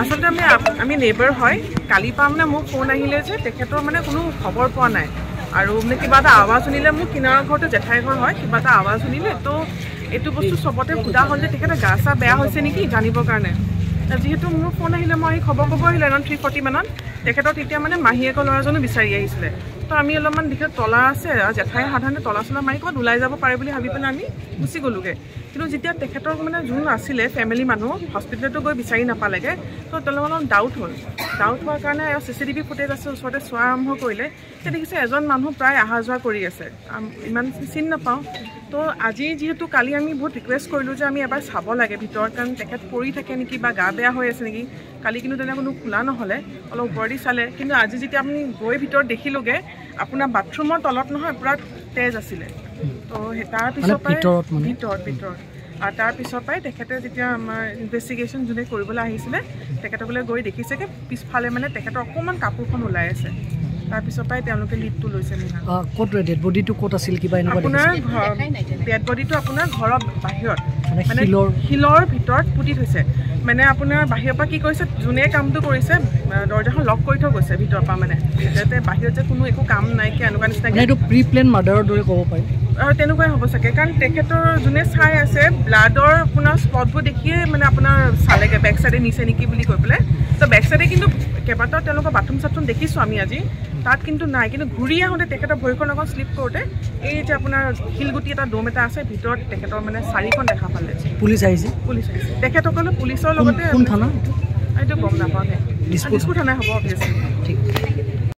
আসলে আমি নেইবাৰ হয় কালি পৰা মানে মোৰ ফোন আহিলে যে তেখেতৰ মানে কোনো খবৰ পোৱা নাই আৰু মানে কিবা এটা আৱাজ শুনিলে মোৰ কিনাৰৰ ঘৰটো জেঠাই ঘৰ হয় কিবা এটা আৱাজ শুনিলে তো এইটো বস্তু চবতে সোধা হ'ল যে তেখেতৰ গা চা বেয়া হৈছে নেকি জানিবৰ কাৰণে যিহেতু মোৰ ফোন আহিলে মই খবৰ ক'ব আহিলে এৰাউণ্ড 3:40 মানত তেখেতৰ তেতিয়া মানে মাহীয়েকৰ ল'ৰাজনো বিচাৰি আহিছিলে তো আমি অলপমান দেখি তলা আছে জেঠাই সাধাৰণতে তলা চলা মাৰি ক'ৰবাত ওলাই যাব পাৰে বুলি ভাবি পেলাই আমি গুচি গ'লোগৈ কিন্তু যেতিয়া তেখেতৰ মানে যোন আছিলে ফেমিলি মানুহ হস্পিটেলতো গৈ বিচাৰি নাপালেগৈ তো তেওঁলোকৰ অলপ ডাউট হোৱাৰ কাৰণে CCTV ফুটেজ আছে ওচৰতে চোৱা আৰম্ভ কৰিলে তেতিয়া দেখিছে এজন মানুহ প্ৰায় অহা যোৱা কৰি আছে ইমান চিন নাপাওঁ তো আজি যিহেতু কালি আমি বহুত ৰিকুৱেষ্ট কৰিলোঁ যে আমি এবাৰ চাব লাগে ভিতৰত কাৰণ তেখেত পৰি থাকে নেকি বা গা বেয়া হৈ আছে নেকি কালি কিন্তু তেনে কোনো খোলা নহ'লে অলপ ওপৰেদি চালে কিন্তু আজি যেতিয়া আপুনি গৈ ভিতৰত দেখিলোগে আপোনাৰ বাথৰুমৰ তলত নহয় পুৰা তেজ আছিলে তো তাৰ পিছৰ ভিতৰত আৰু তাৰ পিছৰ পৰাই তেখেতে যেতিয়া আমাৰ ইনভেষ্টিগেশ্যন যোনে কৰিবলৈ আহিছিলে তেখেতসকলে গৈ দেখিছেগৈ পিছফালে মানে তেখেতৰ অকণমান কাপোৰখন ওলাই আছে তাৰ পিছৰ পৰাই তেওঁলোকে লিডটো লৈছে ক'ত ডেড বডিটো ক'ত আছিল কিবা আপোনাৰ ডেড বডিটো আপোনাৰ ঘৰৰ বাহিৰত মানে শিলৰ ভিতৰত পুতি থৈছে মানে আপোনাৰ বাহিৰৰ পৰা কি কৰিছে যোনে কামটো কৰিছে দৰ্জাখন লক কৰি থৈ গৈছে ভিতৰৰ পৰা মানে যাতে বাহিৰত যে কোনো একো কাম নাইকিয়া এনেকুৱা নিচিনা এইটো প্ৰি প্লেন মাৰ্ডাৰৰ দৰে ক'ব পাৰি তেনেকুৱাই হ'ব চাগে কাৰণ তেখেতৰ যোনে চাই আছে ব্লাডৰ আপোনাৰ স্পটবোৰ দেখিয়ে মানে আপোনাৰ চালেগৈ বেক চাইডে নিছে নেকি বুলি কৈ পেলাই তো বেক চাইডে কিন্তু কেইবাটাও তেওঁলোকৰ বাথৰুম চাথৰুম দেখিছোঁ আমি আজি তাত কিন্তু নাই কিন্তু ঘূৰি আহোঁতে তেখেতৰ ভৰিখন অকণ শ্লিপ কৰোঁতে এই যে আপোনাৰ শিলগুটি এটা দম এটা আছে ভিতৰত তেখেতৰ মানে 4খন দেখা পালে পুলিচ আহিছে তেখেতসকলে পুলিচৰ লগতে কোন থানা এইটো গম নাপাওঁ দিছপুৰ থানাই হ'ব অভিয়াছলি ঠিক